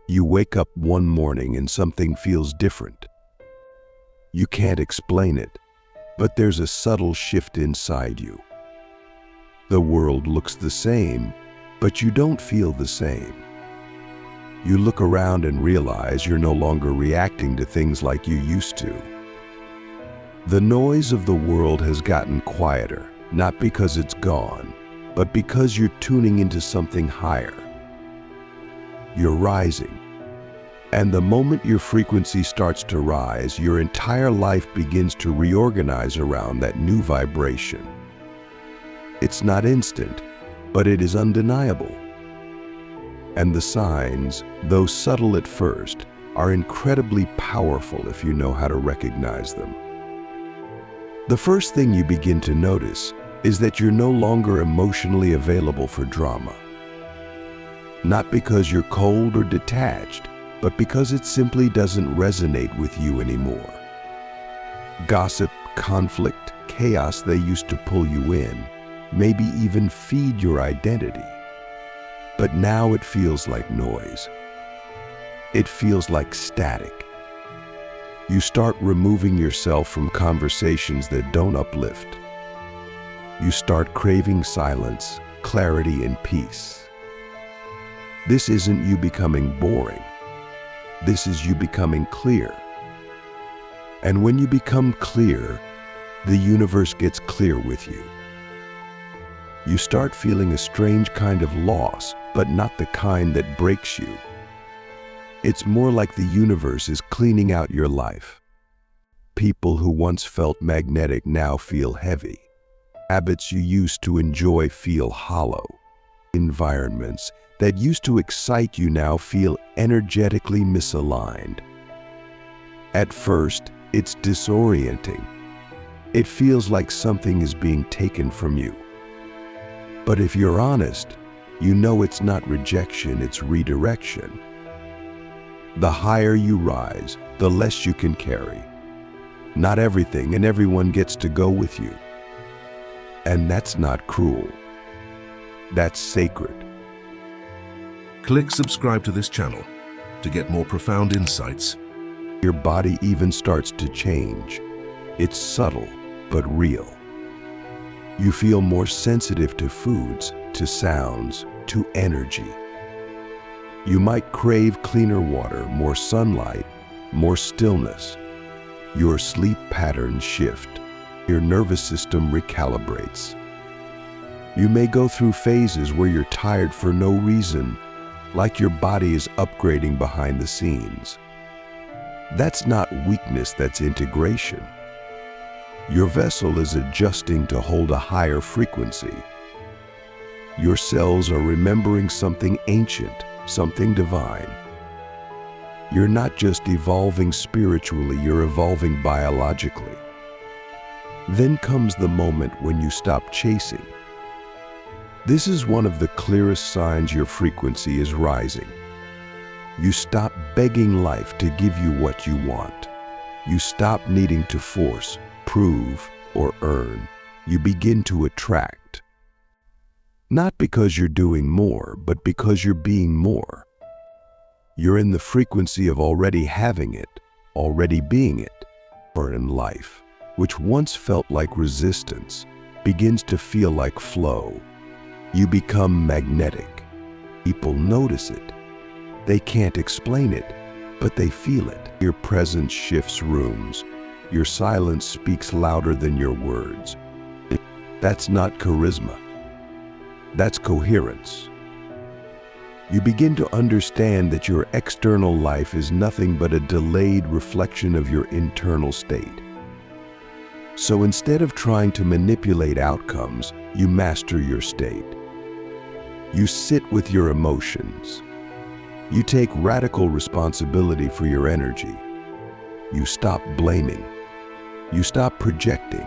You wake up one morning and something feels different. You can't explain it, but there's a subtle shift inside you. The world looks the same, but you don't feel the same. You look around and realize you're no longer reacting to things like you used to. The noise of the world has gotten quieter, not because it's gone, but because you're tuning into something higher. You're rising. And the moment your frequency starts to rise, your entire life begins to reorganize around that new vibration. It's not instant, but it is undeniable. And the signs, though subtle at first, are incredibly powerful if you know how to recognize them. The first thing you begin to notice is that you're no longer emotionally available for drama. Not because you're cold or detached, but because it simply doesn't resonate with you anymore. Gossip, conflict, chaos they used to pull you in, maybe even feed your identity. But now it feels like noise. It feels like static. You start removing yourself from conversations that don't uplift. You start craving silence, clarity, and peace. This isn't you becoming boring. This is you becoming clear. And when you become clear, the universe gets clear with you. You start feeling a strange kind of loss, but not the kind that breaks you. It's more like the universe is cleaning out your life. People who once felt magnetic now feel heavy. Habits you used to enjoy feel hollow. Environments that used to excite you now feel energetically misaligned. At first, it's disorienting. It feels like something is being taken from you. But if you're honest, you know it's not rejection, it's redirection. The higher you rise, the less you can carry. Not everything and everyone gets to go with you. And that's not cruel. That's sacred. Click subscribe to this channel to get more profound insights. Your body even starts to change. It's subtle, but real. You feel more sensitive to foods, to sounds, to energy. You might crave cleaner water, more sunlight, more stillness. Your sleep patterns shift. Your nervous system recalibrates. You may go through phases where you're tired for no reason, like your body is upgrading behind the scenes. That's not weakness, that's integration. Your vessel is adjusting to hold a higher frequency. Your cells are remembering something ancient, something divine. You're not just evolving spiritually, you're evolving biologically. Then comes the moment when you stop chasing. This is one of the clearest signs your frequency is rising. You stop begging life to give you what you want. You stop needing to force, prove, or earn. You begin to attract. Not because you're doing more, but because you're being more. You're in the frequency of already having it, already being it. Or in life, which once felt like resistance, begins to feel like flow. You become magnetic. People notice it. They can't explain it, but they feel it. Your presence shifts rooms. Your silence speaks louder than your words. That's not charisma. That's coherence. You begin to understand that your external life is nothing but a delayed reflection of your internal state. So instead of trying to manipulate outcomes, you master your state. You sit with your emotions. You take radical responsibility for your energy. You stop blaming. You stop projecting.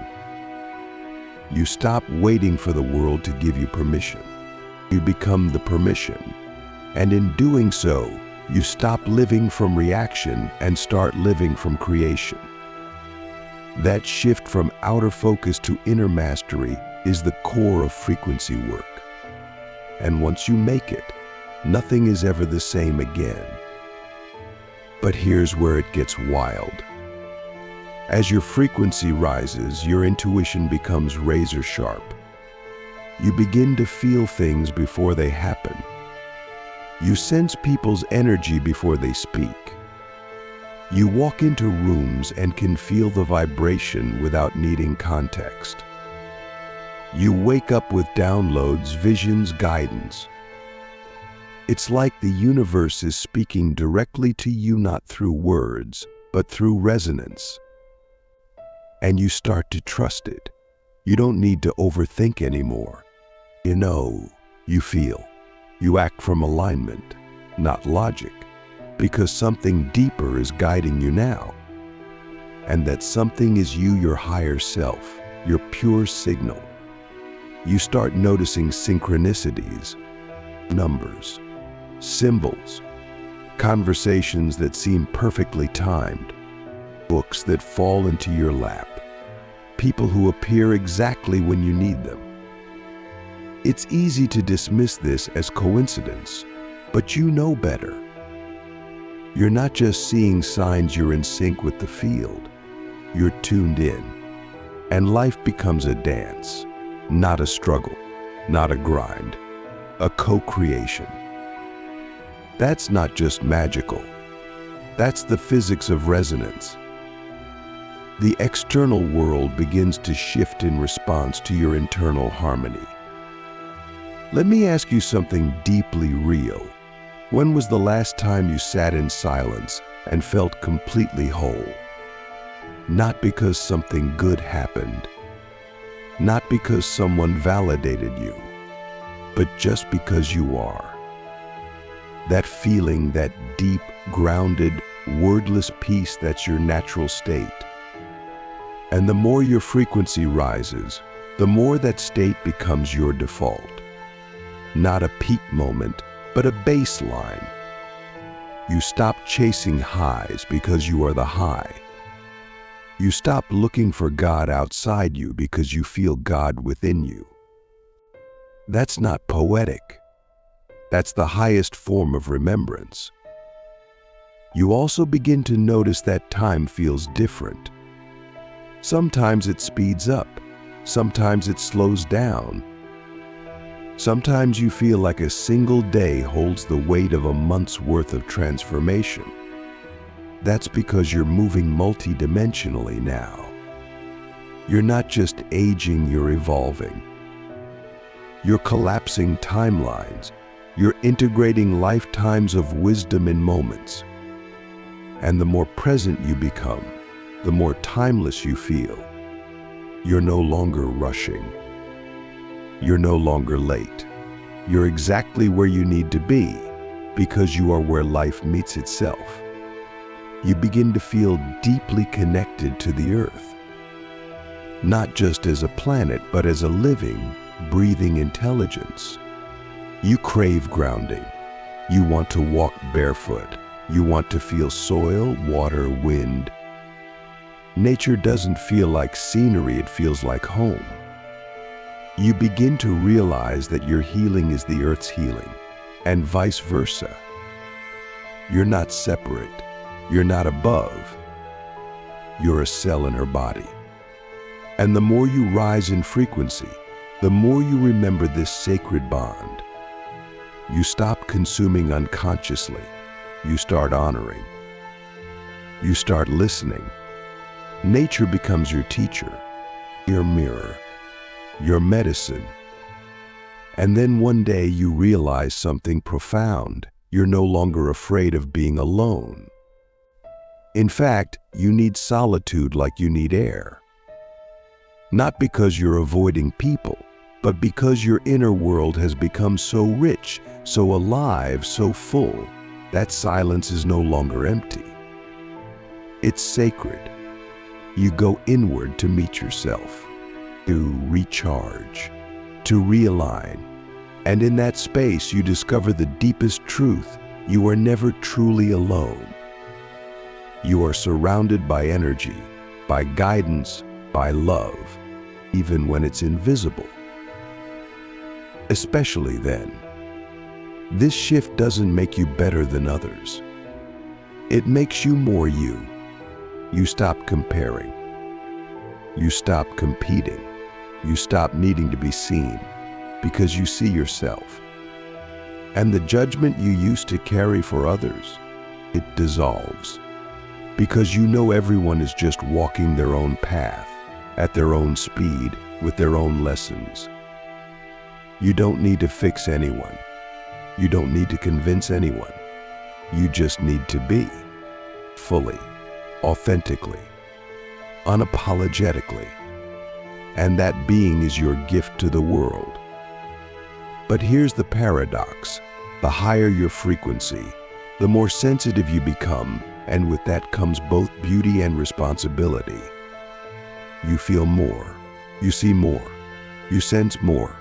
You stop waiting for the world to give you permission. You become the permission. And in doing so, you stop living from reaction and start living from creation. That shift from outer focus to inner mastery is the core of frequency work. And once you make it, nothing is ever the same again. But here's where it gets wild. As your frequency rises, your intuition becomes razor sharp. You begin to feel things before they happen. You sense people's energy before they speak. You walk into rooms and can feel the vibration without needing context. You wake up with downloads, visions, guidance. It's like the universe is speaking directly to you, not through words, but through resonance. And you start to trust it. You don't need to overthink anymore. You know, you feel. You act from alignment, not logic, because something deeper is guiding you now. And that something is you, your higher self, your pure signal. You start noticing synchronicities, numbers, symbols, conversations that seem perfectly timed, books that fall into your lap, people who appear exactly when you need them. It's easy to dismiss this as coincidence, but you know better. You're not just seeing signs, you're in sync with the field. You're tuned in, and life becomes a dance, not a struggle, not a grind, a co-creation. That's not just magical. That's the physics of resonance. The external world begins to shift in response to your internal harmony. Let me ask you something deeply real. When was the last time you sat in silence and felt completely whole? Not because something good happened, not because someone validated you, but just because you are. That feeling, that deep, grounded, wordless peace, that's your natural state. And the more your frequency rises, the more that state becomes your default. Not a peak moment, but a baseline. You stop chasing highs because you are the high. You stop looking for God outside you because you feel God within you. That's not poetic. That's the highest form of remembrance. You also begin to notice that time feels different. Sometimes it speeds up, sometimes it slows down. Sometimes you feel like a single day holds the weight of a month's worth of transformation. That's because you're moving multidimensionally now. You're not just aging, you're evolving. You're collapsing timelines. You're integrating lifetimes of wisdom in moments. And the more present you become, the more timeless you feel. You're no longer rushing. You're no longer late. You're exactly where you need to be because you are where life meets itself. You begin to feel deeply connected to the earth, not just as a planet, but as a living, breathing intelligence. You crave grounding. You want to walk barefoot. You want to feel soil, water, wind. Nature doesn't feel like scenery, it feels like home. You begin to realize that your healing is the earth's healing, and vice versa. You're not separate. You're not above. You're a cell in her body. And the more you rise in frequency, the more you remember this sacred bond. You stop consuming unconsciously. You start honoring. You start listening. Nature becomes your teacher, your mirror, your medicine. And then one day you realize something profound. You're no longer afraid of being alone. In fact, you need solitude like you need air. Not because you're avoiding people, but because your inner world has become so rich, so alive, so full, that silence is no longer empty. It's sacred. You go inward to meet yourself, to recharge, to realign. And in that space, you discover the deepest truth. You are never truly alone. You are surrounded by energy, by guidance, by love, even when it's invisible. Especially then. This shift doesn't make you better than others. It makes you more you. You stop comparing. You stop competing. You stop needing to be seen because you see yourself. And the judgment you used to carry for others, it dissolves because you know everyone is just walking their own path at their own speed with their own lessons. You don't need to fix anyone. You don't need to convince anyone. You just need to be fully, authentically, unapologetically. And that being is your gift to the world. But here's the paradox. The higher your frequency, the more sensitive you become, and with that comes both beauty and responsibility. You feel more, you see more, you sense more.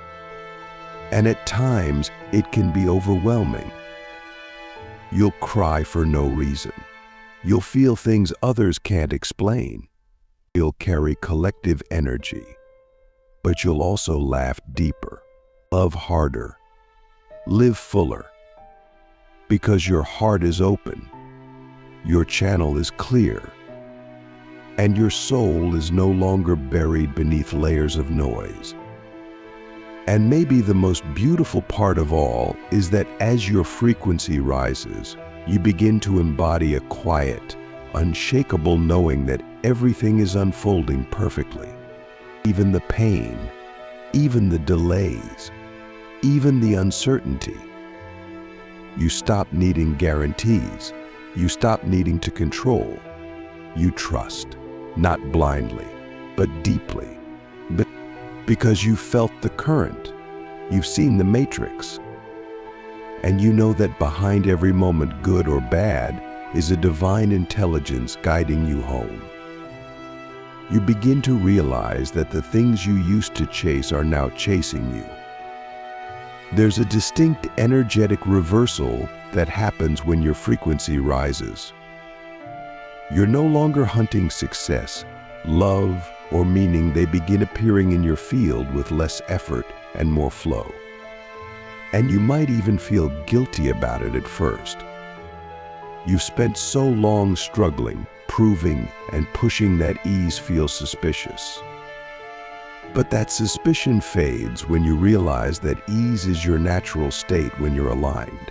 And at times, it can be overwhelming. You'll cry for no reason. You'll feel things others can't explain. You'll carry collective energy. But you'll also laugh deeper, love harder, live fuller. Because your heart is open, your channel is clear, and your soul is no longer buried beneath layers of noise. And maybe the most beautiful part of all is that as your frequency rises, you begin to embody a quiet, unshakable knowing that everything is unfolding perfectly. Even the pain, even the delays, even the uncertainty. You stop needing guarantees. You stop needing to control. You trust, not blindly, but deeply. Because you felt the current, you've seen the matrix, and you know that behind every moment, good or bad, is a divine intelligence guiding you home. You begin to realize that the things you used to chase are now chasing you. There's a distinct energetic reversal that happens when your frequency rises. You're no longer hunting success, love, or meaning. They begin appearing in your field with less effort and more flow. And you might even feel guilty about it at first. You've spent so long struggling, proving, and pushing that ease feels suspicious. But that suspicion fades when you realize that ease is your natural state when you're aligned.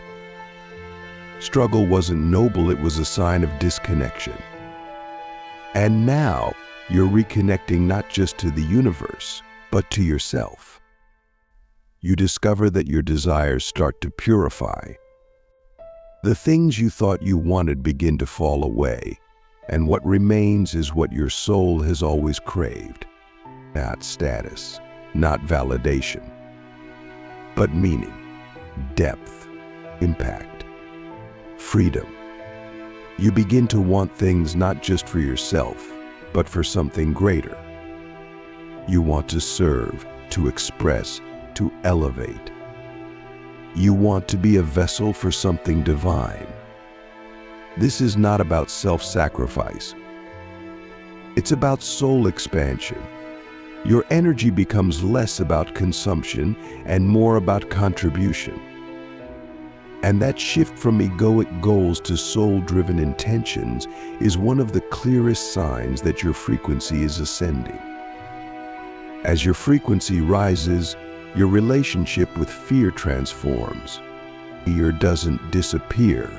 Struggle wasn't noble, it was a sign of disconnection. And now, you're reconnecting not just to the universe, but to yourself. You discover that your desires start to purify. The things you thought you wanted begin to fall away, and what remains is what your soul has always craved. Not status, not validation, but meaning, depth, impact, freedom. You begin to want things not just for yourself, but for something greater. You want to serve, to express, to elevate. You want to be a vessel for something divine. This is not about self-sacrifice. It's about soul expansion. Your energy becomes less about consumption and more about contribution. And that shift from egoic goals to soul-driven intentions is one of the clearest signs that your frequency is ascending. As your frequency rises, your relationship with fear transforms. Fear doesn't disappear,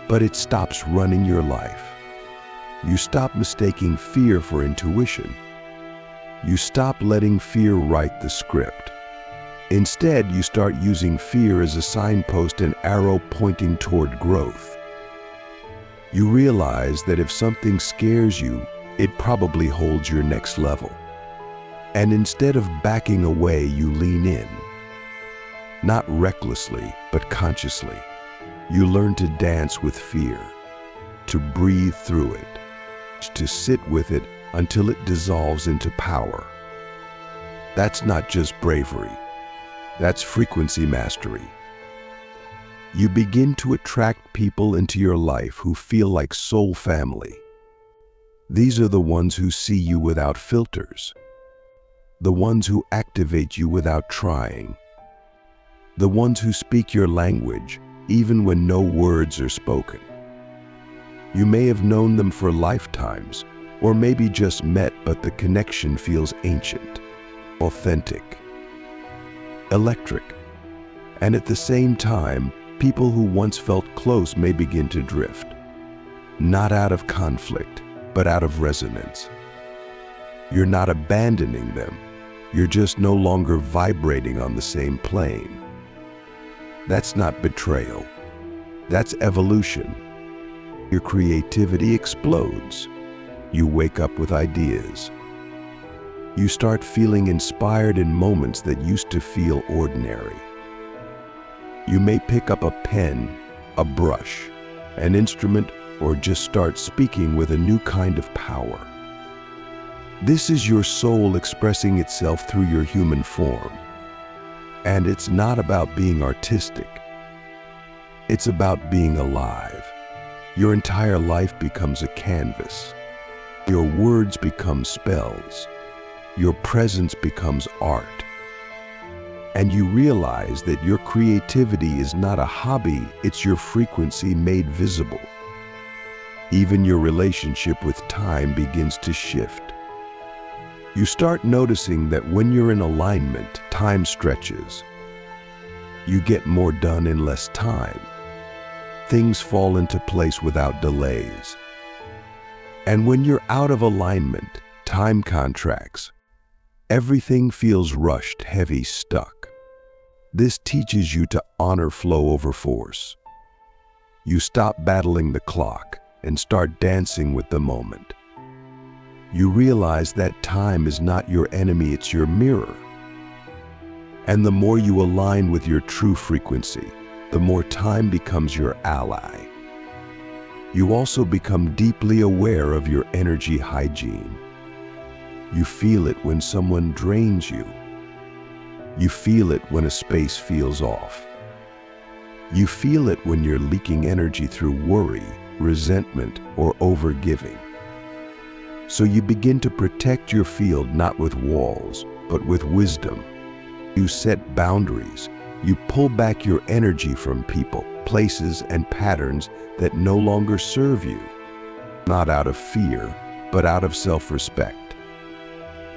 but it stops running your life. You stop mistaking fear for intuition. You stop letting fear write the script. Instead, you start using fear as a signpost and arrow pointing toward growth. You realize that if something scares you, it probably holds your next level. And instead of backing away, you lean in. Not recklessly, but consciously. You learn to dance with fear, to breathe through it, to sit with it until it dissolves into power. That's not just bravery. That's frequency mastery. You begin to attract people into your life who feel like soul family. These are the ones who see you without filters, the ones who activate you without trying, the ones who speak your language even when no words are spoken. You may have known them for lifetimes, or maybe just met, but the connection feels ancient, authentic, electric. And at the same time, people who once felt close may begin to drift, not out of conflict, but out of resonance. You're not abandoning them, you're just no longer vibrating on the same plane. That's not betrayal, that's evolution. Your creativity explodes. You wake up with ideas. You start feeling inspired in moments that used to feel ordinary. You may pick up a pen, a brush, an instrument, or just start speaking with a new kind of power. This is your soul expressing itself through your human form. And it's not about being artistic. It's about being alive. Your entire life becomes a canvas. Your words become spells. Your presence becomes art. And you realize that your creativity is not a hobby, it's your frequency made visible. Even your relationship with time begins to shift. You start noticing that when you're in alignment, time stretches. You get more done in less time. Things fall into place without delays. And when you're out of alignment, time contracts. Everything feels rushed, heavy, stuck. This teaches you to honor flow over force. You stop battling the clock and start dancing with the moment. You realize that time is not your enemy, it's your mirror. And the more you align with your true frequency, the more time becomes your ally. You also become deeply aware of your energy hygiene. You feel it when someone drains you. You feel it when a space feels off. You feel it when you're leaking energy through worry, resentment, or overgiving. So you begin to protect your field not with walls, but with wisdom. You set boundaries. You pull back your energy from people, places, and patterns that no longer serve you, not out of fear, but out of self-respect.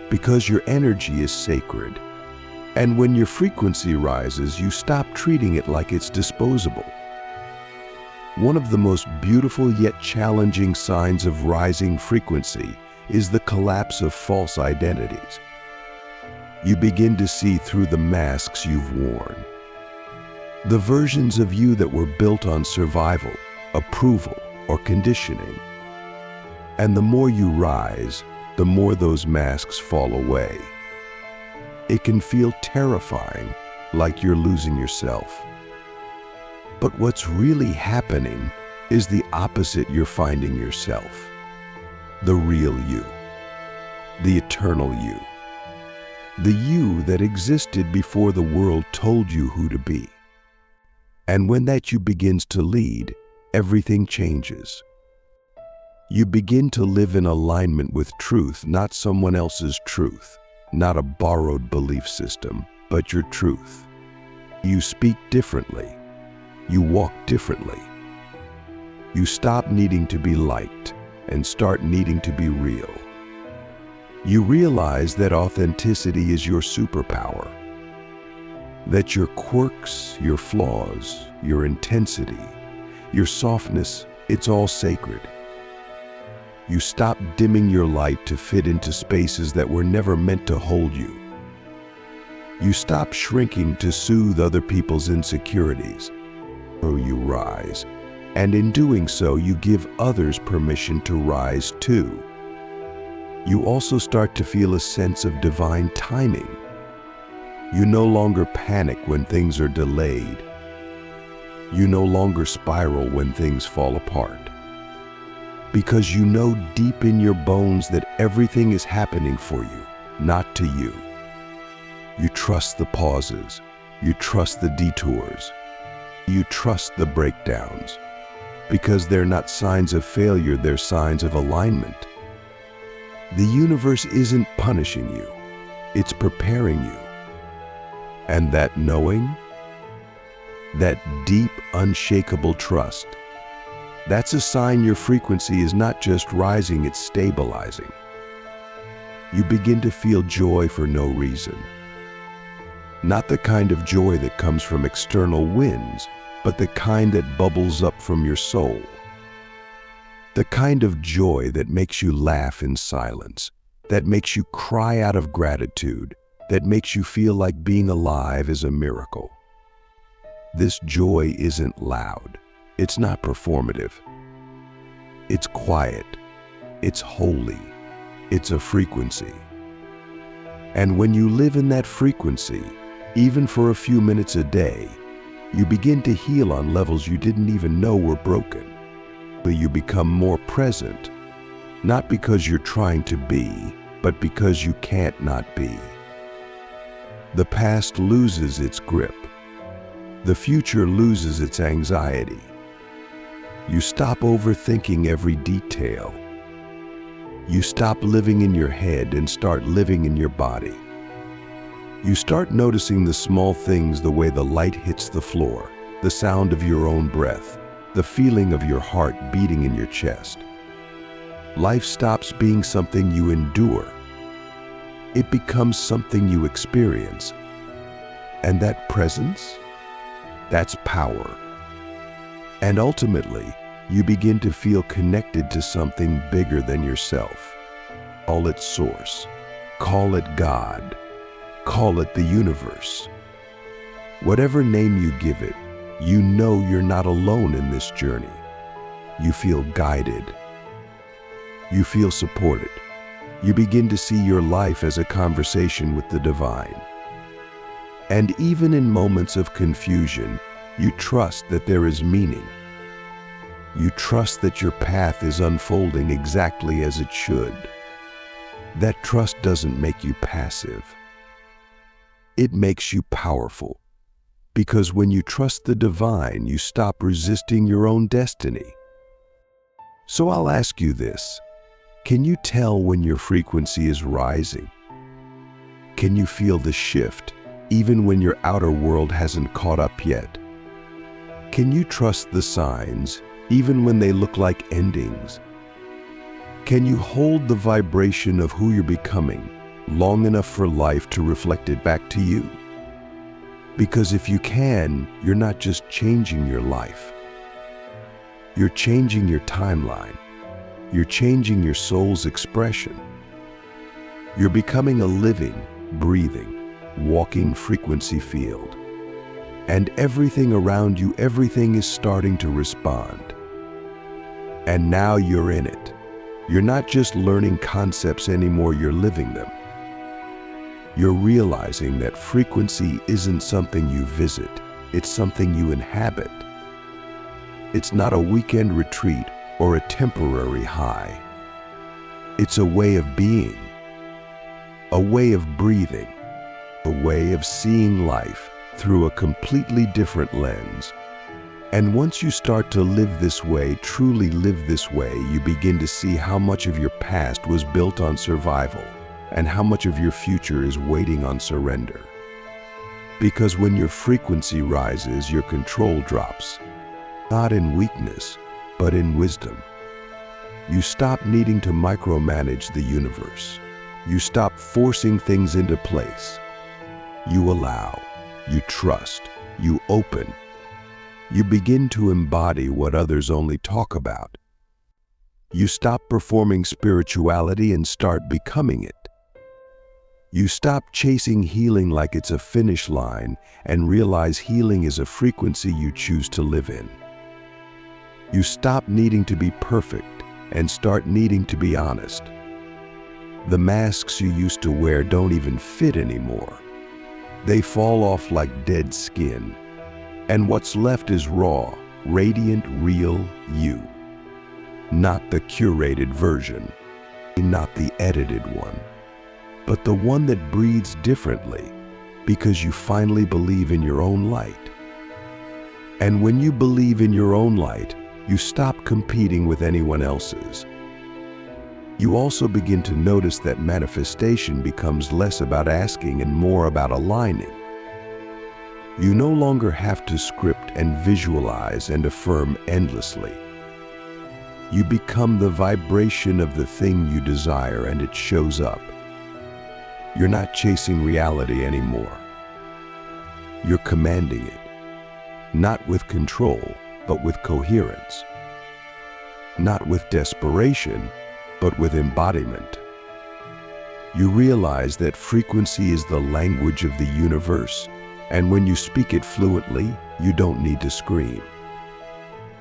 Because your energy is sacred. And when your frequency rises, you stop treating it like it's disposable. One of the most beautiful yet challenging signs of rising frequency is the collapse of false identities. You begin to see through the masks you've worn. The versions of you that were built on survival, approval, or conditioning. And the more you rise, the more those masks fall away. It can feel terrifying, like you're losing yourself. But what's really happening is the opposite. You're finding yourself. The real you. The eternal you. The you that existed before the world told you who to be. And when that you begins to lead, everything changes. You begin to live in alignment with truth, not someone else's truth, not a borrowed belief system, but your truth. You speak differently. You walk differently. You stop needing to be liked and start needing to be real. You realize that authenticity is your superpower. That your quirks, your flaws, your intensity, your softness, it's all sacred. You stop dimming your light to fit into spaces that were never meant to hold you. You stop shrinking to soothe other people's insecurities. So you rise, and in doing so, you give others permission to rise too. You also start to feel a sense of divine timing. You no longer panic when things are delayed. You no longer spiral when things fall apart. Because you know deep in your bones that everything is happening for you, not to you. You trust the pauses. You trust the detours. You trust the breakdowns. Because they're not signs of failure, they're signs of alignment. The universe isn't punishing you. It's preparing you. And that knowing, that deep, unshakable trust, That's a sign your frequency is not just rising, it's stabilizing. You begin to feel joy for no reason. Not the kind of joy that comes from external winds, but the kind that bubbles up from your soul. The kind of joy that makes you laugh in silence, that makes you cry out of gratitude, that makes you feel like being alive is a miracle. This joy isn't loud. It's not performative. It's quiet. It's holy. It's a frequency. And when you live in that frequency, even for a few minutes a day, you begin to heal on levels you didn't even know were broken. You become more present, not because you're trying to be, but because you can't not be. The past loses its grip. The future loses its anxiety. You stop overthinking every detail. You stop living in your head and start living in your body. You start noticing the small things, the way the light hits the floor, the sound of your own breath, the feeling of your heart beating in your chest. Life stops being something you endure. It becomes something you experience. And that presence, that's power. And ultimately, you begin to feel connected to something bigger than yourself. Call it source, call it God, call it the universe. Whatever name you give it, you know you're not alone in this journey. You feel guided. You feel supported. You begin to see your life as a conversation with the divine. And even in moments of confusion, you trust that there is meaning. You trust that your path is unfolding exactly as it should. That trust doesn't make you passive. It makes you powerful. Because when you trust the divine, you stop resisting your own destiny. So I'll ask you this. Can you tell when your frequency is rising? Can you feel the shift, even when your outer world hasn't caught up yet? Can you trust the signs, even when they look like endings? Can you hold the vibration of who you're becoming long enough for life to reflect it back to you? Because if you can, you're not just changing your life. You're changing your timeline. You're changing your soul's expression. You're becoming a living, breathing, walking frequency field. And everything around you, everything is starting to respond. And now you're in it. You're not just learning concepts anymore, you're living them. You're realizing that frequency isn't something you visit, it's something you inhabit. It's not a weekend retreat or a temporary high. It's a way of being, a way of breathing, a way of seeing life through a completely different lens. And once you start to live this way, truly live this way, you begin to see how much of your past was built on survival and how much of your future is waiting on surrender. Because when your frequency rises, your control drops, not in weakness, but in wisdom. You stop needing to micromanage the universe. You stop forcing things into place. You allow, you trust, you open. You begin to embody what others only talk about. You stop performing spirituality and start becoming it. You stop chasing healing like it's a finish line and realize healing is a frequency you choose to live in. You stop needing to be perfect and start needing to be honest. The masks you used to wear don't even fit anymore. They fall off like dead skin. And what's left is raw, radiant, real you. Not the curated version, not the edited one, but the one that breathes differently because you finally believe in your own light. And when you believe in your own light, you stop competing with anyone else's. You also begin to notice that manifestation becomes less about asking and more about aligning. You no longer have to script and visualize and affirm endlessly. You become the vibration of the thing you desire, and it shows up. You're not chasing reality anymore. You're commanding it, not with control, but with coherence. Not with desperation, but with embodiment. You realize that frequency is the language of the universe, and when you speak it fluently, you don't need to scream.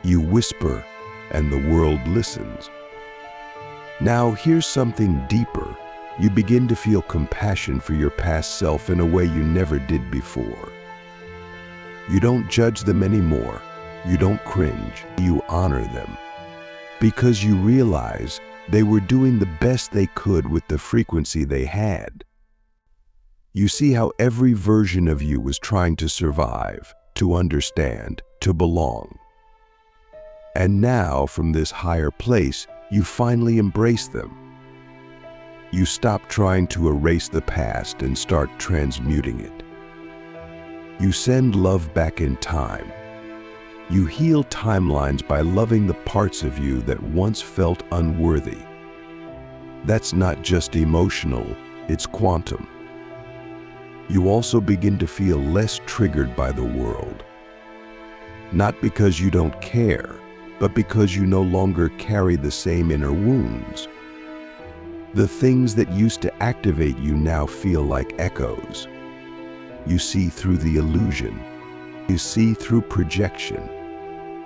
You whisper, and the world listens. Now, here's something deeper. You begin to feel compassion for your past self in a way you never did before. You don't judge them anymore. You don't cringe. You honor them. Because you realize they were doing the best they could with the frequency they had. You see how every version of you was trying to survive, to understand, to belong. And now, from this higher place, you finally embrace them. You stop trying to erase the past and start transmuting it. You send love back in time. You heal timelines by loving the parts of you that once felt unworthy. That's not just emotional, it's quantum. You also begin to feel less triggered by the world. Not because you don't care, but because you no longer carry the same inner wounds. The things that used to activate you now feel like echoes. You see through the illusion. You see through projection.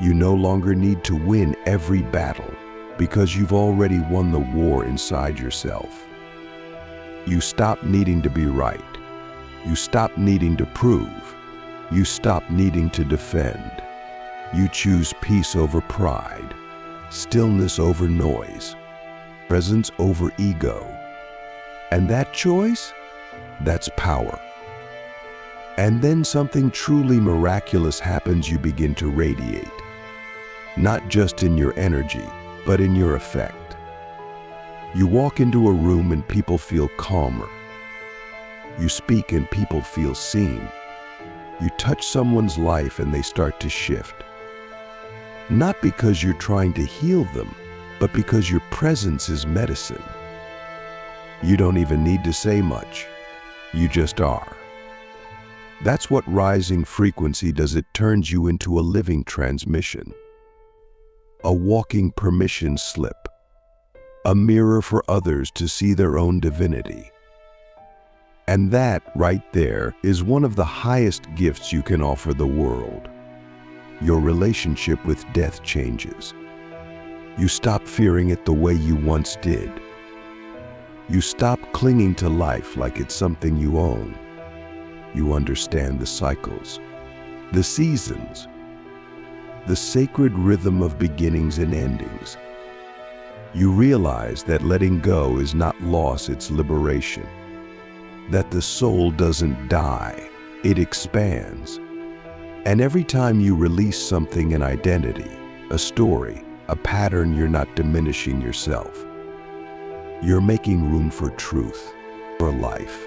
You no longer need to win every battle because you've already won the war inside yourself. You stop needing to be right. You stop needing to prove. You stop needing to defend. You choose peace over pride, stillness over noise, presence over ego. And that choice, that's power. And then something truly miraculous happens. You begin to radiate, not just in your energy, but in your effect. You walk into a room and people feel calmer. You speak and people feel seen. You touch someone's life and they start to shift. Not because you're trying to heal them, but because your presence is medicine. You don't even need to say much. You just are. That's what rising frequency does. It turns you into a living transmission, a walking permission slip, a mirror for others to see their own divinity. And that, right there, is one of the highest gifts you can offer the world. Your relationship with death changes. You stop fearing it the way you once did. You stop clinging to life like it's something you own. You understand the cycles, the seasons, the sacred rhythm of beginnings and endings. You realize that letting go is not loss, it's liberation. That the soul doesn't die, it expands. And every time you release something, an identity, a story, a pattern, you're not diminishing yourself. You're making room for truth, for life,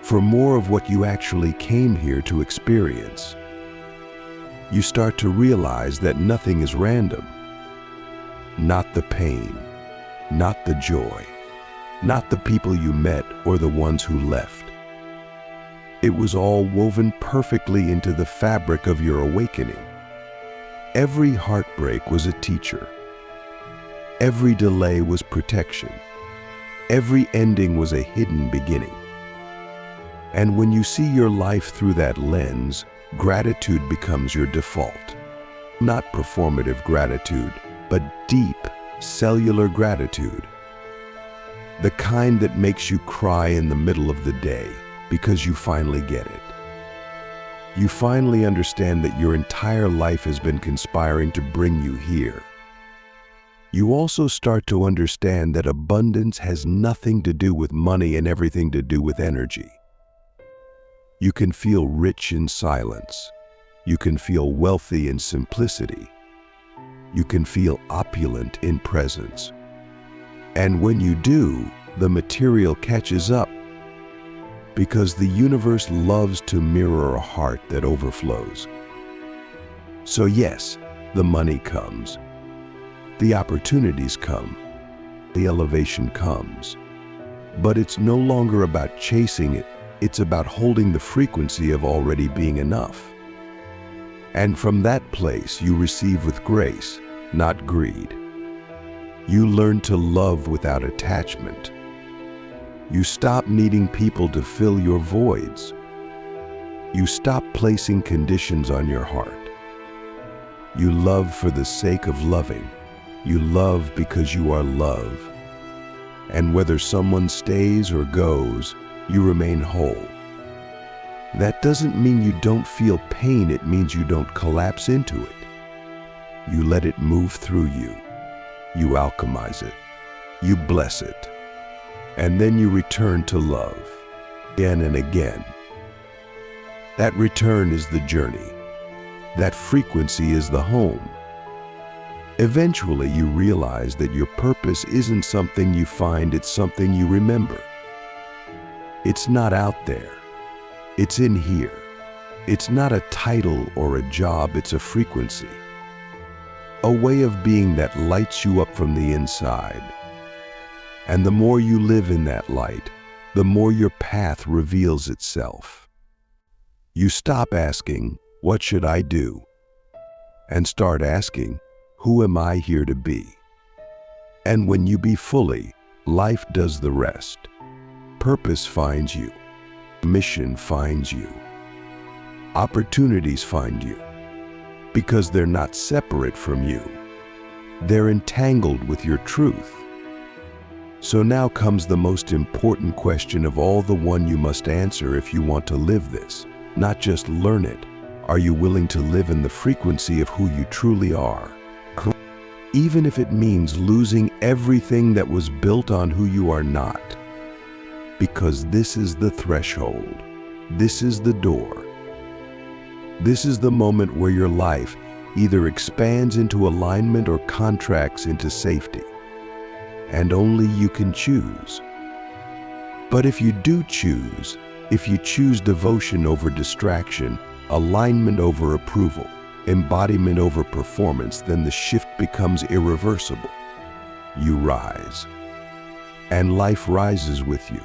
for more of what you actually came here to experience. You start to realize that nothing is random. Not the pain, not the joy, not the people you met or the ones who left. It was all woven perfectly into the fabric of your awakening. Every heartbreak was a teacher. Every delay was protection. Every ending was a hidden beginning. And when you see your life through that lens, gratitude becomes your default. Not performative gratitude, but deep, cellular gratitude. The kind that makes you cry in the middle of the day because you finally get it. You finally understand that your entire life has been conspiring to bring you here. You also start to understand that abundance has nothing to do with money and everything to do with energy. You can feel rich in silence. You can feel wealthy in simplicity. You can feel opulent in presence. And when you do, the material catches up, because the universe loves to mirror a heart that overflows. So yes, the money comes. The opportunities come, the elevation comes. But it's no longer about chasing it, it's about holding the frequency of already being enough. And from that place you receive with grace, not greed. You learn to love without attachment. You stop needing people to fill your voids. You stop placing conditions on your heart. You love for the sake of loving. You love because you are love. And whether someone stays or goes, you remain whole. That doesn't mean you don't feel pain, it means you don't collapse into it. You let it move through you. You alchemize it. You bless it. And then you return to love, again and again. That return is the journey. That frequency is the home. Eventually you realize that your purpose isn't something you find, it's something you remember. It's not out there. It's in here. It's not a title or a job, it's a frequency. A way of being that lights you up from the inside. And the more you live in that light, the more your path reveals itself. You stop asking, "What should I do?" and start asking, "Who am I here to be?" And when you be fully, life does the rest. Purpose finds you. Mission finds you. Opportunities find you. Because they're not separate from you. They're entangled with your truth. So now comes the most important question of all, the one you must answer if you want to live this, not just learn it. Are you willing to live in the frequency of who you truly are? Even if it means losing everything that was built on who you are not. Because this is the threshold. This is the door. This is the moment where your life either expands into alignment or contracts into safety. And only you can choose. But if you do choose, if you choose devotion over distraction, alignment over approval, embodiment over performance, then the shift becomes irreversible. You rise. And life rises with you.